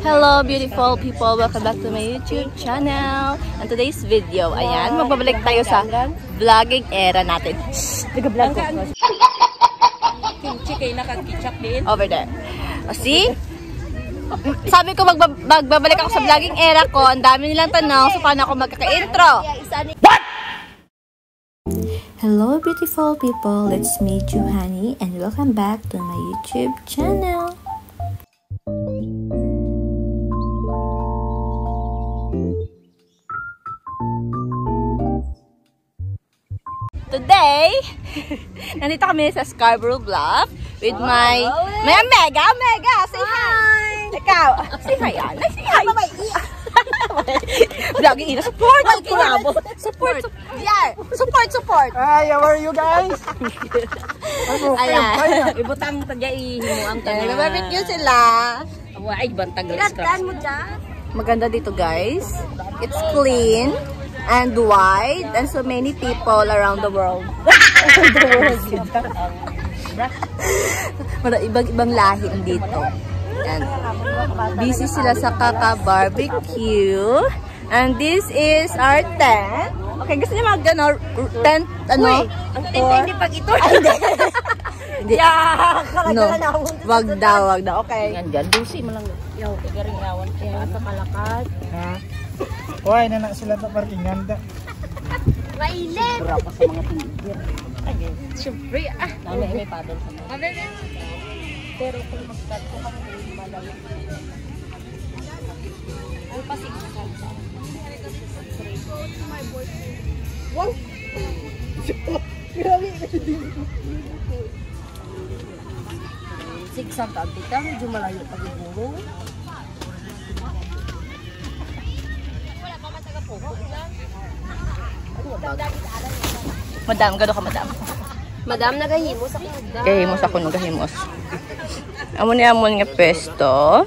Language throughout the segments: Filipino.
Hello beautiful people, welcome back to my YouTube channel. And today's video, ayan, magbabalik tayo sa vlogging era natin. Nag-vlog ko. Kimchi kayo nakag-kitchak din. Over there. O, see? Sabi ko magbabalik ako sa vlogging era ko. Ang dami nilang tanong, so paano ako magkaka-intro? What? Hello beautiful people, it's me Juhani and welcome back to my YouTube channel. Today, nandito kami sa Scarborough Bluff with my Mega. Say hi! Ikaw, say hi yan. Say hi! Vlogging ina. Support! Support! Hi, how are you guys? Ayan. Ibutang tadya ihimuang ka na. Nag-barbecue sila. Ay, bantag scraps. Maganda dito guys. It's clean and wide and so many people around the world. Ibang lahi dito. And busy sila sa kaka-barbecue. And this is our tent. Okay, gusto niyo tent, ano? Ang tent hindi pag ito. Hindi. No, wag daw. Okay. Yan, dusi mo lang. Yaw, kagaring yawan. Kaya sa kalakat. Ha? Hoy, nanak sila pa parkingan da. Mailit! Berapa sa mga tingin? Siyempre, may paddle sa mga. Pero kung mag-start ko kami rin malayo. Ang pasig sa kalsa. Wow! Grabe! Sigsag ka, tita. Medyo malayo pag iburo. Madam, gado ka madam. Madam, nagahimos ako. Gahimos ako, nagahimos. Amon nga pesto.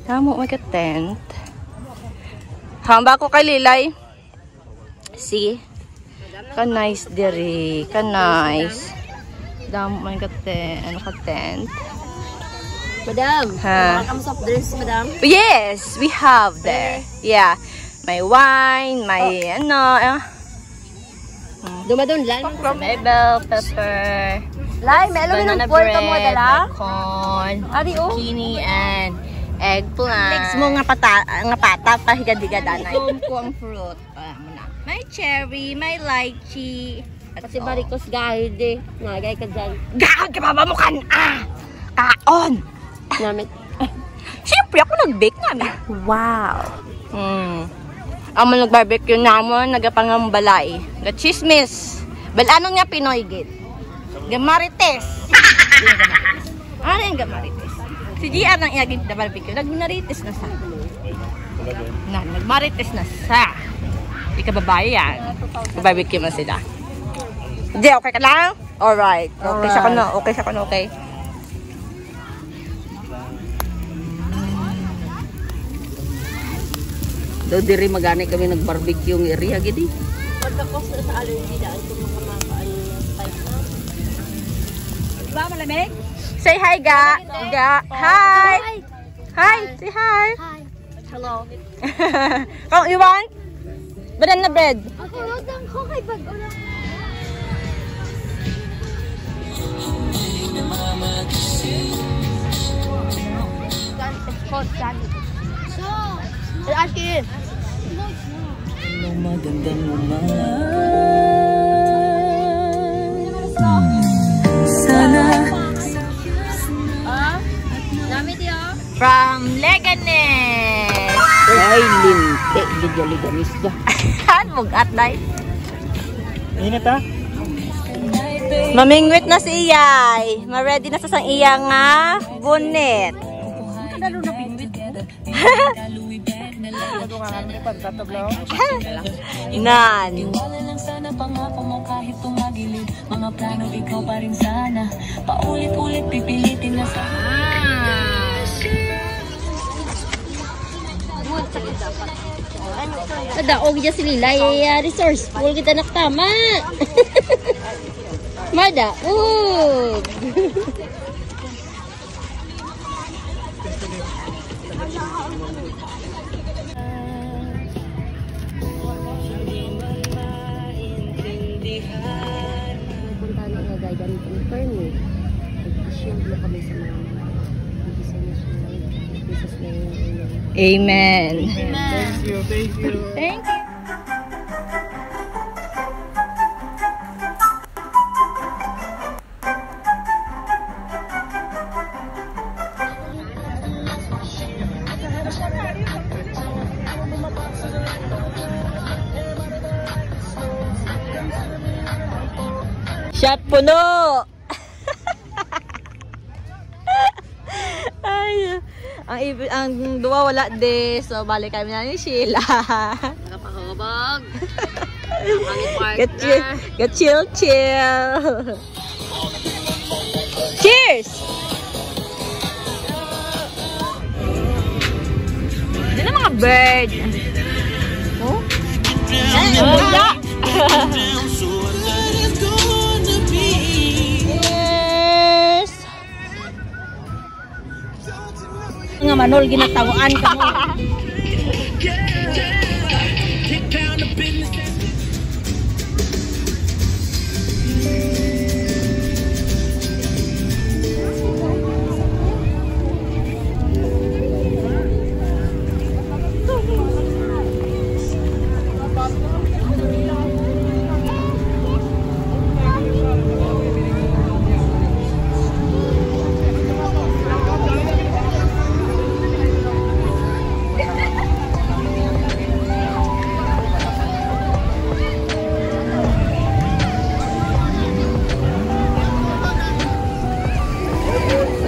Tamo mag-tent. Hamba ko kay Lilay. See? Ka-nice diri. Ka-nice. Damo ka-tent. Madam, welcome soft drinks, madam. Yes, we have there. Yeah. May wine, may Dumadun lang. May bell pepper. Lai, may alam ng pork mo dala? Corn, Adi, oh. zucchini, and eggplant. Mix mo nga pata, pahigad-higadanay. Ito ko ang fruit. May cherry, may lychee. Kasi barikos gahid eh. Nagay ka dyan. Gahid ka mabamukan! Kaon! Namit. Siyempre, ako nag-bake namin. Wow! Amo nag-barbecue namon, nagapangambalay. Ga-chismis. Balanong nga Pinoy git. Gamarites. Ano yung gamarites? Si GR nang iagit na barbecue. Nag-minarites na sa. Nag-marites na sa. Ikababae yan. Barbecue na sila. Hindi, okay ka lang? Alright. Okay siya ko na. Okay. Daw diri magani kami nag-barbecue ng area gidi. Pagkakos sa allergy daan kung makamaan ng type na. Diba malamig? Say hi, Ga. Hi. Hi. Say hi. Hi. Hello. Kung you want? Banana bread. Ako, wag lang ko kay Bag-Ula. So, Akin. Anong magandang naman? Sana. damit yo. From Leganes. Ay, linte. Liganis ka. Mugat dahil. Init ha? Mamingwit na si Iyay. Ma-ready na sa sang iya nga bunit. Kadalo na pingwit. Nan. Sana pangako mo kahit tumagilid. Mga plano ikaw pa rin sana. Paulit-ulit pipilitin na sana. Daog dyan si Lilay. Resourceful kita naktama. Madaog! Punta na nga guide and confirm eh. Nag-shield na kami sa mga Jesus na yun. Amen. Thank you, thank you. Thank you. Shot puno! Ay, ang duwa wala de. So, balik kami na ni Sheila. Nakapahubog. Get chill. Cheers! Yan ang mga bird. Oh? Ay, wala! Nga manol ginatawaan ka mo.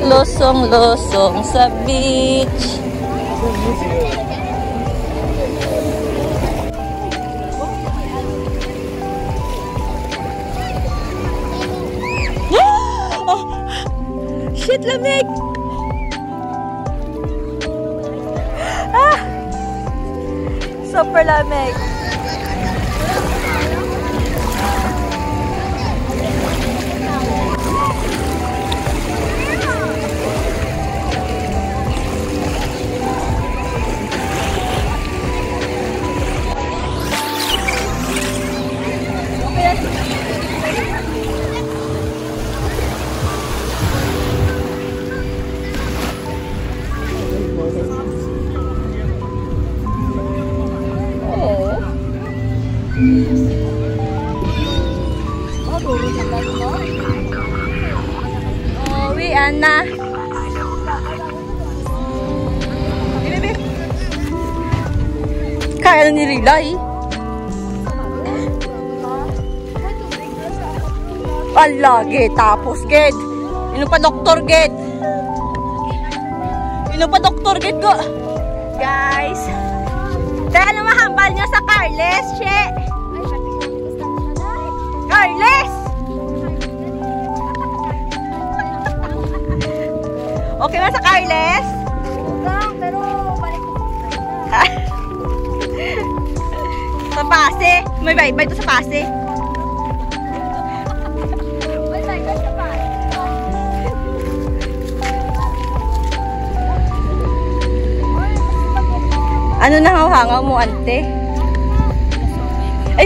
Losong-losong sa beach. Oh! Shit, lamig! Ah! Super lamig. Uwian na. Kaya na ni Rilay. Ala, ged. Tapos, ged. Inom pa doktor, ged. Inom pa doktor, ged ko. Guys. Kaya ano mahambal niya sa Carles, she. Carles! Okay ba sa Carles? Pero balik ko. Sa Pase? May bye-bye to sa Pase. Ano na hangaw mo, ante? Ay,